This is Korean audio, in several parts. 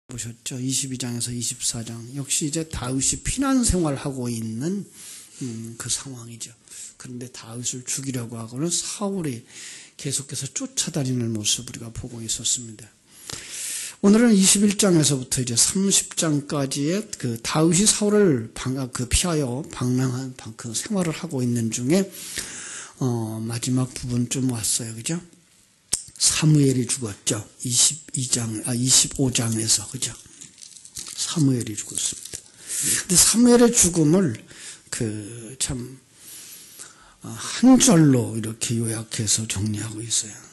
보셨죠? 22장에서 24장. 역시 이제 다윗이 피난 생활하고 있는 그 상황이죠. 그런데 다윗을 죽이려고 하고는 사울이 계속해서 쫓아다니는 모습을 우리가 보고 있었습니다. 오늘은 21장에서부터 이제 30장까지의 그 다윗이 사울을 피하여 방랑한 그 생활을 하고 있는 중에 마지막 부분 좀 왔어요. 그죠? 사무엘이 죽었죠. 25장에서. 그죠? 사무엘이 죽었습니다. 근데 사무엘의 죽음을 한 절로 이렇게 요약해서 정리하고 있어요.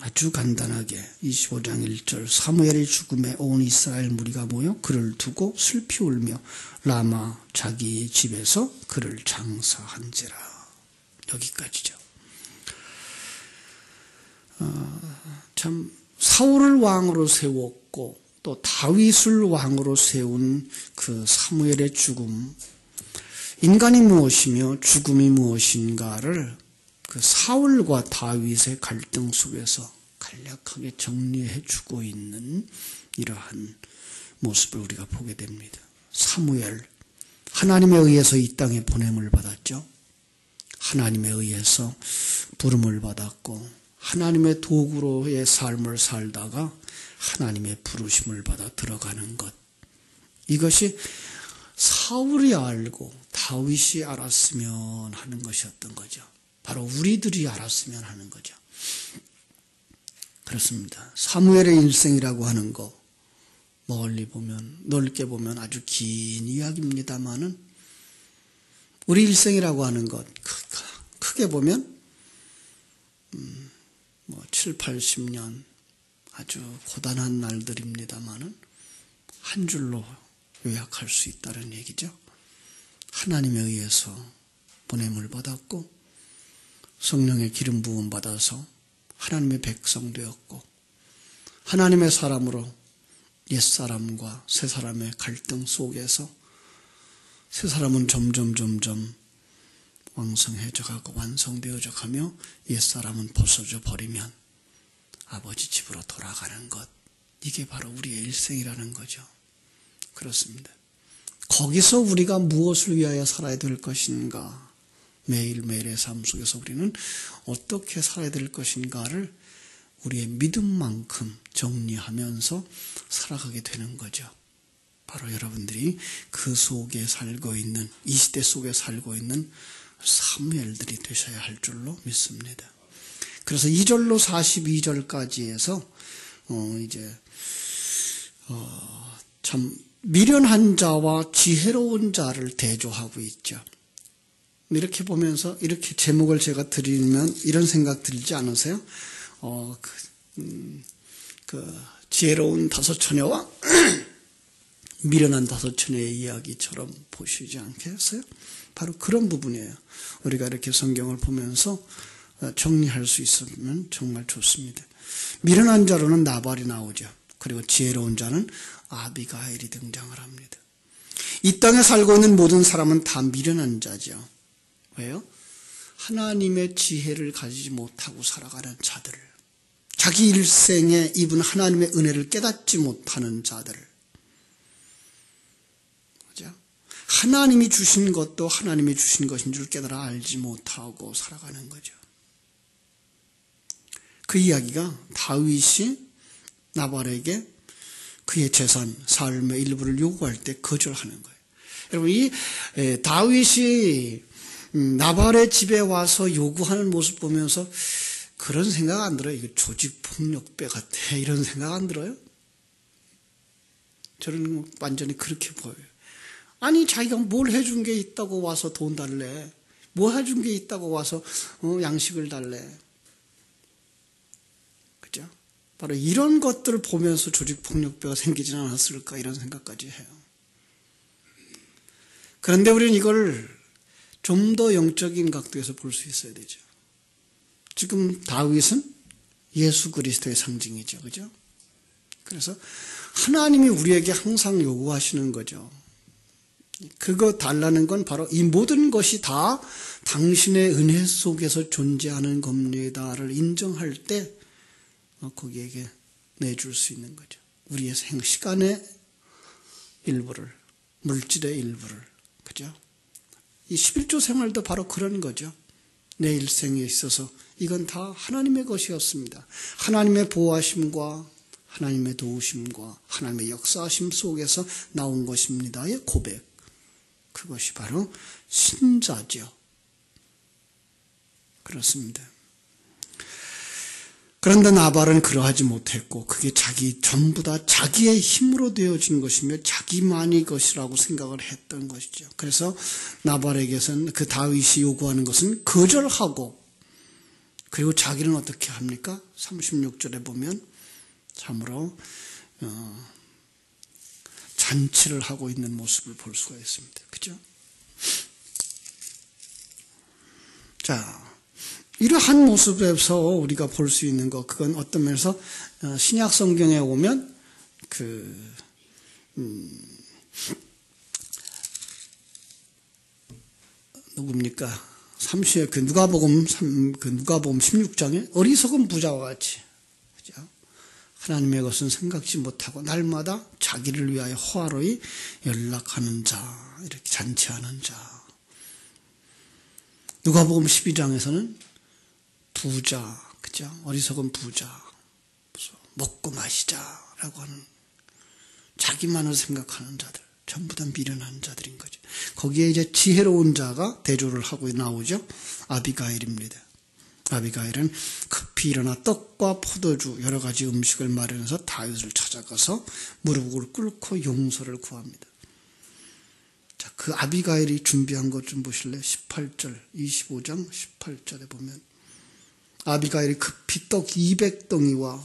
아주 간단하게 25장 1절 사무엘의 죽음에 온 이스라엘 무리가 모여 그를 두고 슬피 울며 라마 자기 집에서 그를 장사한지라. 여기까지죠. 참 사울을 왕으로 세웠고 또 다윗을 왕으로 세운 그 사무엘의 죽음, 인간이 무엇이며 죽음이 무엇인가를 그 사울과 다윗의 갈등 속에서 간략하게 정리해 주고 있는 이러한 모습을 우리가 보게 됩니다. 사무엘, 하나님에 의해서 이 땅에 보냄을 받았죠. 하나님에 의해서 부름을 받았고 하나님의 도구로의 삶을 살다가 하나님의 부르심을 받아 들어가는 것. 이것이 사울이 알고 다윗이 알았으면 하는 것이었던 거죠. 바로 우리들이 알았으면 하는 거죠. 그렇습니다. 사무엘의 일생이라고 하는 거 멀리 보면 넓게 보면 아주 긴 이야기입니다만은 우리 일생이라고 하는 것 크게 보면 7, 80년 아주 고단한 날들입니다만은 한 줄로 요약할 수 있다는 얘기죠. 하나님에 의해서 보냄을 받았고 성령의 기름 부음 받아서 하나님의 백성 되었고 하나님의 사람으로 옛사람과 새사람의 갈등 속에서 새사람은 점점 왕성해져 가고 완성되어져 가며 옛사람은 벗어져 버리면 아버지 집으로 돌아가는 것. 이게 바로 우리의 일생이라는 거죠. 그렇습니다. 거기서 우리가 무엇을 위하여 살아야 될 것인가, 매일매일의 삶 속에서 우리는 어떻게 살아야 될 것인가를 우리의 믿음만큼 정리하면서 살아가게 되는 거죠. 바로 여러분들이 그 속에 살고 있는, 이 시대 속에 살고 있는 사무엘들이 되셔야 할 줄로 믿습니다. 그래서 2절로 42절까지 해서 참 미련한 자와 지혜로운 자를 대조하고 있죠. 이렇게 보면서 이렇게 제목을 제가 드리면 이런 생각 들지 않으세요? 지혜로운 다섯 처녀와 미련한 다섯 처녀의 이야기처럼 보시지 않겠어요? 바로 그런 부분이에요. 우리가 이렇게 성경을 보면서 정리할 수 있으면 정말 좋습니다. 미련한 자로는 나발이 나오죠. 그리고 지혜로운 자는 아비가일이 등장을 합니다. 이 땅에 살고 있는 모든 사람은 다 미련한 자죠. 왜요? 하나님의 지혜를 가지지 못하고 살아가는 자들, 자기 일생에 입은 하나님의 은혜를 깨닫지 못하는 자들, 하나님이 주신 것도 하나님이 주신 것인 줄 깨달아 알지 못하고 살아가는 거죠. 그 이야기가 다윗이 나발에게 그의 재산, 삶의 일부를 요구할 때 거절하는 거예요. 여러분, 이 다윗이 나발의 집에 와서 요구하는 모습 보면서 그런 생각 안 들어요? 이거 조직폭력배 같아. 이런 생각 안 들어요? 저는 완전히 그렇게 보여요. 아니, 자기가 뭘 해준 게 있다고 와서 돈 달래. 뭐 해준 게 있다고 와서 양식을 달래. 그죠? 바로 이런 것들을 보면서 조직폭력배가 생기진 않았을까 이런 생각까지 해요. 그런데 우리는 이걸 좀 더 영적인 각도에서 볼 수 있어야 되죠. 지금 다윗은 예수 그리스도의 상징이죠. 그죠? 그래서 하나님이 우리에게 항상 요구하시는 거죠. 그거 달라는 건 바로 이 모든 것이 다 당신의 은혜 속에서 존재하는 겁니다를 인정할 때 거기에게 내줄 수 있는 거죠. 우리의 시간의 일부를, 물질의 일부를, 그죠? 이 11조 생활도 바로 그런 거죠. 내 일생에 있어서 이건 다 하나님의 것이었습니다. 하나님의 보호하심과 하나님의 도우심과 하나님의 역사하심 속에서 나온 것입니다의 고백. 그것이 바로 신자죠. 그렇습니다. 그런데 나발은 그러하지 못했고 그게 전부 다 자기의 힘으로 되어진 것이며 자기만이 것이라고 생각을 했던 것이죠. 그래서 나발에게서는 그 다윗이 요구하는 것은 거절하고, 그리고 자기는 어떻게 합니까? 36절에 보면 참으로 잔치를 하고 있는 모습을 볼 수가 있습니다. 그죠? 자, 이러한 모습에서 우리가 볼 수 있는 것, 그건 어떤 면에서 신약 성경에 오면 누굽니까? 누가복음 16장에 어리석은 부자와 같이, 그죠? 하나님의 것은 생각지 못하고 날마다 자기를 위하여 호화로이 연락하는 자, 이렇게 잔치하는 자. 누가복음 12장에서는 부자, 그죠? 어리석은 부자, 먹고 마시자라고 하는, 자기만을 생각하는 자들, 전부 다 미련한 자들인 거죠. 거기에 이제 지혜로운 자가 대조를 하고 나오죠. 아비가일입니다. 아비가일은 급히 일어나 떡과 포도주 여러 가지 음식을 마련해서 다윗을 찾아가서 무릎을 꿇고 용서를 구합니다. 자, 그 아비가일이 준비한 것 좀 보실래요? 18절, 25장 18절에 보면 아비가일이 급히 떡 200덩이와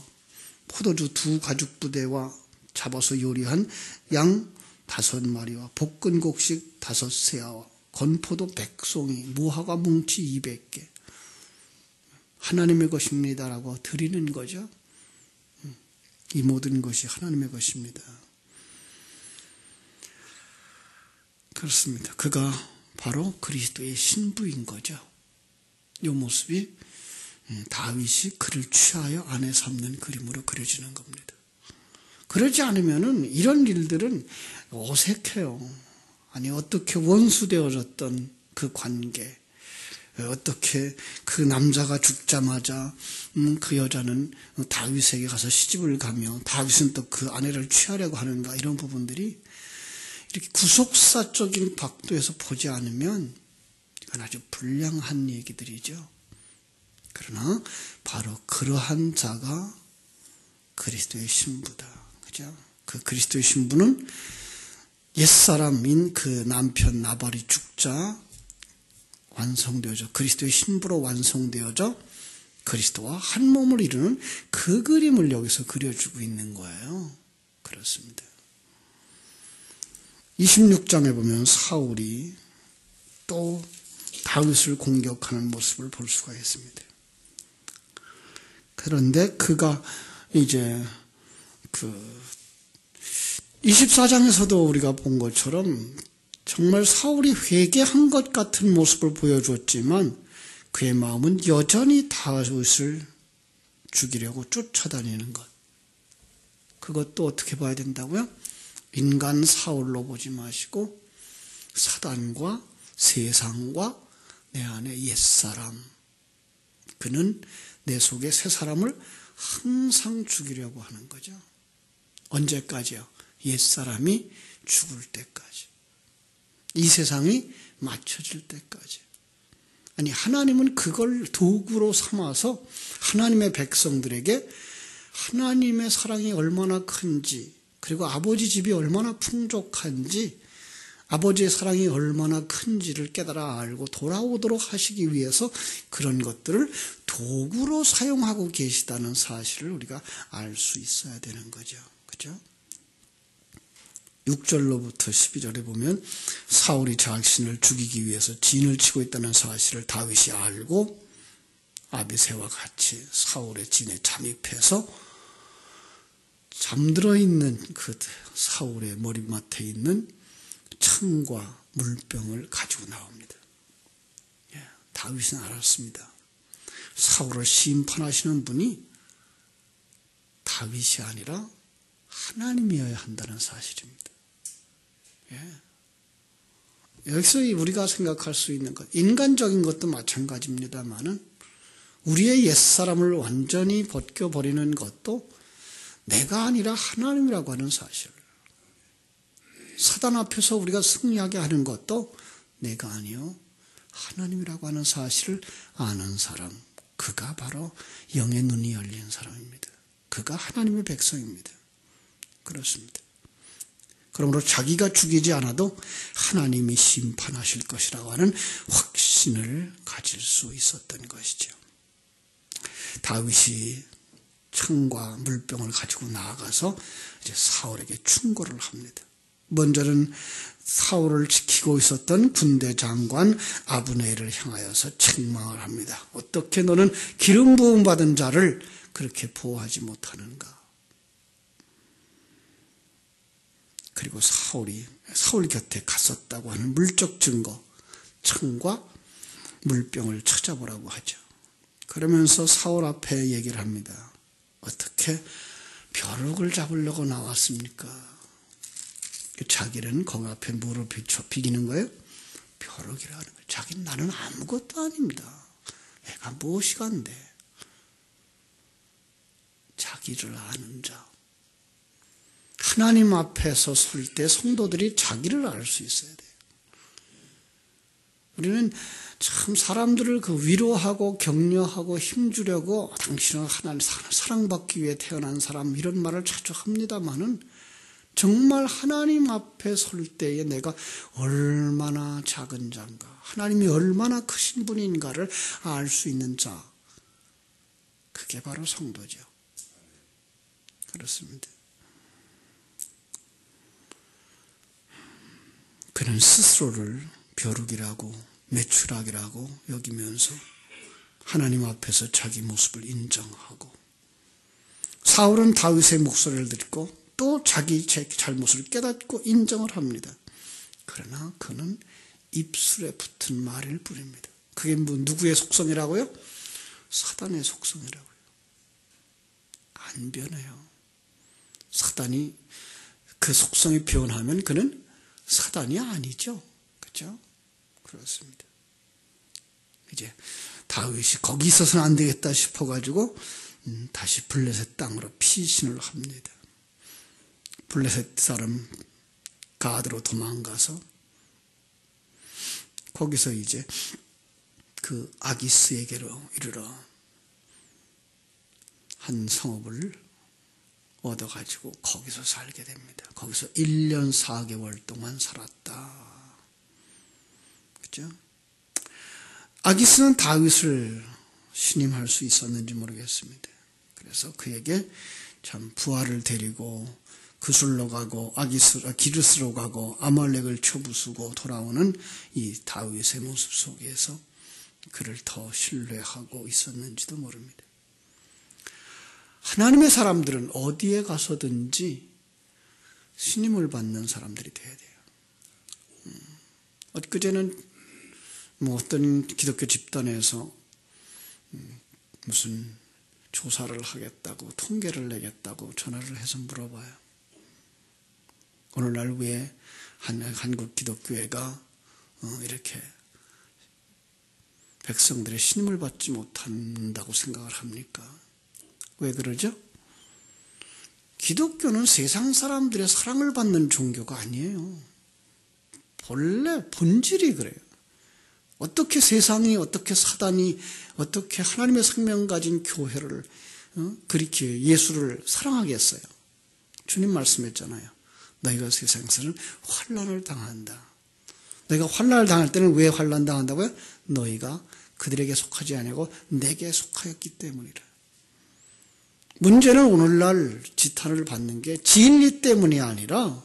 포도주 2가죽부대와 잡아서 요리한 양 5마리와 볶은 곡식 5세아와 건포도 100송이, 무화과 뭉치 200개, 하나님의 것입니다라고 드리는 거죠. 이 모든 것이 하나님의 것입니다. 그렇습니다. 그가 바로 그리스도의 신부인 거죠. 이 모습이 다윗이 그를 취하여 안에 삼는 그림으로 그려지는 겁니다. 그러지 않으면은 이런 일들은 어색해요. 아니, 어떻게 원수되어졌던 그 관계, 어떻게 그 남자가 죽자마자 그 여자는 다윗에게 가서 시집을 가며 다윗은 또 그 아내를 취하려고 하는가, 이런 부분들이 이렇게 구속사적인 각도에서 보지 않으면 이건 아주 불량한 얘기들이죠. 그러나 바로 그러한 자가 그리스도의 신부다. 그죠? 그 그리스도의 신부는 옛사람인 그 남편 나발이 죽자 완성되어져, 그리스도의 신부로 완성되어져 그리스도와 한 몸을 이루는 그 그림을 여기서 그려주고 있는 거예요. 그렇습니다. 26장에 보면 사울이 또 다윗을 공격하는 모습을 볼 수가 있습니다. 그런데 그가 이제 24장에서도 우리가 본 것처럼 정말 사울이 회개한 것 같은 모습을 보여줬지만 그의 마음은 여전히 다윗을 죽이려고 쫓아다니는 것. 그것도 어떻게 봐야 된다고요? 인간 사울로 보지 마시고 사단과 세상과 내 안에 옛사람, 그는 내 속에 새 사람을 항상 죽이려고 하는 거죠. 언제까지요? 옛사람이 죽을 때까지, 이 세상이 맞춰질 때까지. 아니, 하나님은 그걸 도구로 삼아서 하나님의 백성들에게 하나님의 사랑이 얼마나 큰지, 그리고 아버지 집이 얼마나 풍족한지, 아버지의 사랑이 얼마나 큰지를 깨달아 알고 돌아오도록 하시기 위해서 그런 것들을 도구로 사용하고 계시다는 사실을 우리가 알 수 있어야 되는 거죠. 그죠? 6절로부터 12절에 보면 사울이 자신을 죽이기 위해서 진을 치고 있다는 사실을 다윗이 알고 아비새와 같이 사울의 진에 잠입해서 잠들어 있는 그 사울의 머리맡에 있는 창과 물병을 가지고 나옵니다. 다윗은 알았습니다. 사울을 심판하시는 분이 다윗이 아니라 하나님이어야 한다는 사실입니다. 예. 여기서 우리가 생각할 수 있는 것, 인간적인 것도 마찬가지입니다만은 우리의 옛사람을 완전히 벗겨버리는 것도 내가 아니라 하나님이라고 하는 사실. 사단 앞에서 우리가 승리하게 하는 것도 내가 아니요 하나님이라고 하는 사실을 아는 사람, 그가 바로 영의 눈이 열린 사람입니다. 그가 하나님의 백성입니다. 그렇습니다. 그러므로 자기가 죽이지 않아도 하나님이 심판하실 것이라고 하는 확신을 가질 수 있었던 것이죠. 다윗이 창과 물병을 가지고 나아가서 이제 사울에게 충고를 합니다. 먼저는 사울을 지키고 있었던 군대 장관 아브네를 향하여서 책망을 합니다. 어떻게 너는 기름 부음 받은 자를 그렇게 보호하지 못하는가? 그리고 사울 곁에 갔었다고 하는 물적 증거, 창과 물병을 찾아보라고 하죠. 그러면서 사울 앞에 얘기를 합니다. 어떻게 벼룩을 잡으려고 나왔습니까? 자기는 거기 앞에 뭐로 비기는 거예요? 벼룩이라는 거예요. 자기는 나는 아무것도 아닙니다. 내가 무엇이간데? 자기를 아는 자. 하나님 앞에서 설 때 성도들이 자기를 알 수 있어야 돼요. 우리는 참 사람들을 위로하고 격려하고 힘주려고 당신은 하나님 사랑받기 위해 태어난 사람 이런 말을 자주 합니다마는 정말 하나님 앞에 설 때에 내가 얼마나 작은 자인가, 하나님이 얼마나 크신 분인가를 알 수 있는 자, 그게 바로 성도죠. 그렇습니다. 그는 스스로를 벼룩이라고 매출하기라고 여기면서 하나님 앞에서 자기 모습을 인정하고, 사울은 다윗의 목소리를 듣고 또 자기 잘못을 깨닫고 인정을 합니다. 그러나 그는 입술에 붙은 말일 뿐입니다. 그게 누구의 속성이라고요? 사단의 속성이라고요. 안 변해요. 사단이 그 속성이 변하면 그는 사단이 아니죠. 그렇죠? 그렇습니다. 이제 다윗이 거기 있어서는 안 되겠다 싶어가지고 다시 블레셋 땅으로 피신을 합니다. 블레셋 사람 가드로 도망가서 거기서 이제 그 아기스에게로 이르러 한 성읍을 얻어가지고 거기서 살게 됩니다. 거기서 1년 4개월 동안 살았다. 그렇죠? 아기스는 다윗을 신임할 수 있었는지 모르겠습니다. 그래서 그에게 참 부하를 데리고 그술로 가고 기르스로 가고 아말렉을 쳐부수고 돌아오는 이 다윗의 모습 속에서 그를 더 신뢰하고 있었는지도 모릅니다. 하나님의 사람들은 어디에 가서든지 신임을 받는 사람들이 돼야 돼요. 엊그제는 어떤 기독교 집단에서 무슨 조사를 하겠다고 통계를 내겠다고 전화를 해서 물어봐요. 오늘날 왜 한국 기독교회가 이렇게 백성들의 신임을 받지 못한다고 생각을 합니까? 왜 그러죠? 기독교는 세상 사람들의 사랑을 받는 종교가 아니에요. 본래 본질이 그래요. 어떻게 세상이, 어떻게 사단이, 어떻게 하나님의 생명 가진 교회를 그렇게 예수를 사랑하겠어요? 주님 말씀했잖아요. 너희가 세상에서는 환난을 당한다. 너희가 환난을 당할 때는 왜 환난 당한다고요? 너희가 그들에게 속하지 아니하고 내게 속하였기 때문이라. 문제는 오늘날 지탄을 받는 게 진리 때문이 아니라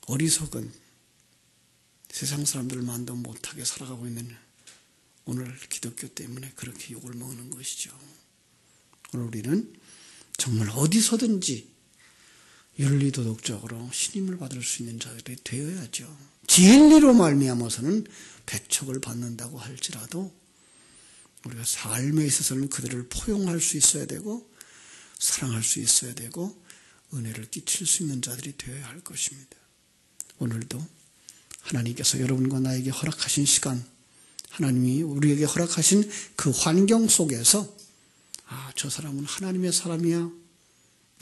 어리석은 세상 사람들을 만도 못하게 살아가고 있는 오늘 기독교 때문에 그렇게 욕을 먹는 것이죠. 오늘 우리는 정말 어디서든지 윤리도덕적으로 신임을 받을 수 있는 자들이 되어야죠. 진리로 말미암아서는 배척을 받는다고 할지라도 우리가 삶에 있어서는 그들을 포용할 수 있어야 되고, 사랑할 수 있어야 되고 은혜를 끼칠 수 있는 자들이 되어야 할 것입니다. 오늘도 하나님께서 여러분과 나에게 허락하신 시간, 하나님이 우리에게 허락하신 그 환경 속에서 저 사람은 하나님의 사람이야.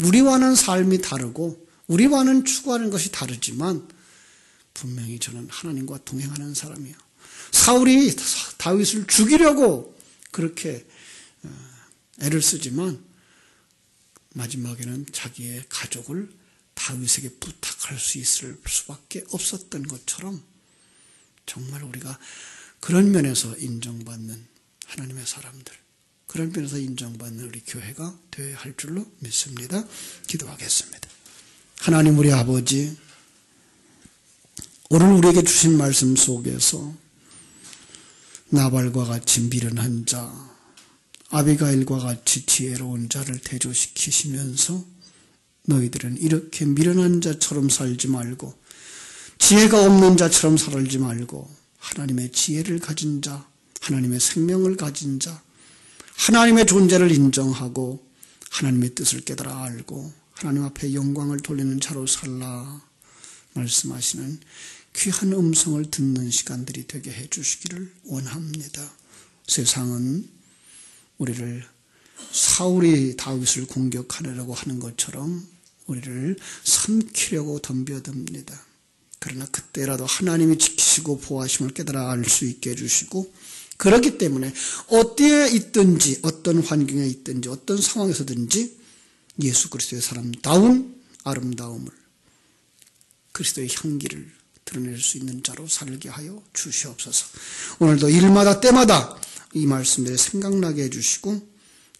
우리와는 삶이 다르고 우리와는 추구하는 것이 다르지만 분명히 저는 하나님과 동행하는 사람이야. 사울이 다윗을 죽이려고 그렇게 애를 쓰지만 마지막에는 자기의 가족을 다윗에게 부탁할 수 있을 수밖에 없었던 것처럼 정말 우리가 그런 면에서 인정받는 하나님의 사람들, 그런 면에서 인정받는 우리 교회가 되어야 할 줄로 믿습니다. 기도하겠습니다. 하나님 우리 아버지, 오늘 우리에게 주신 말씀 속에서 나발과 같이 미련한 자, 아비가일과 같이 지혜로운 자를 대조시키시면서 너희들은 이렇게 미련한 자처럼 살지 말고 지혜가 없는 자처럼 살지 말고 하나님의 지혜를 가진 자, 하나님의 생명을 가진 자, 하나님의 존재를 인정하고 하나님의 뜻을 깨달아 알고 하나님 앞에 영광을 돌리는 자로 살라 말씀하시는 귀한 음성을 듣는 시간들이 되게 해주시기를 원합니다. 세상은 우리를 사울이 다윗을 공격하려고 하는 것처럼 우리를 삼키려고 덤벼듭니다. 그러나 그때라도 하나님이 지키시고 보호하심을 깨달아 알 수 있게 해주시고, 그렇기 때문에 어디에 있든지 어떤 환경에 있든지 어떤 상황에서든지 예수 그리스도의 사람다운 아름다움을, 그리스도의 향기를 드러낼 수 있는 자로 살게 하여 주시옵소서. 오늘도 일마다 때마다 이 말씀들이 생각나게 해주시고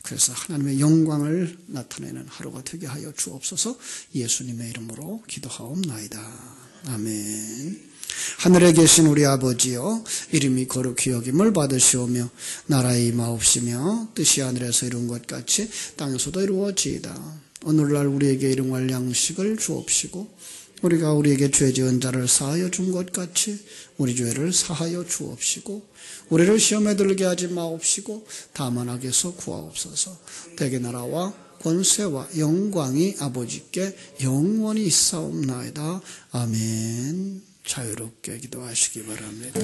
그래서 하나님의 영광을 나타내는 하루가 되게 하여 주옵소서. 예수님의 이름으로 기도하옵나이다. 아멘. 하늘에 계신 우리 아버지여, 이름이 거룩히 여김을 받으시오며 나라의 임하옵시며 뜻이 하늘에서 이룬 것 같이 땅에서도 이루어지이다. 오늘날 우리에게 일용할 양식을 주옵시고 우리가 우리에게 죄 지은 자를 사하여 준 것 같이 우리 죄를 사하여 주옵시고 우리를 시험에 들게 하지 마옵시고 다만 악에서 구하옵소서. 대개 나라와 권세와 영광이 아버지께 영원히 있사옵나이다. 아멘. 자유롭게 기도하시기 바랍니다.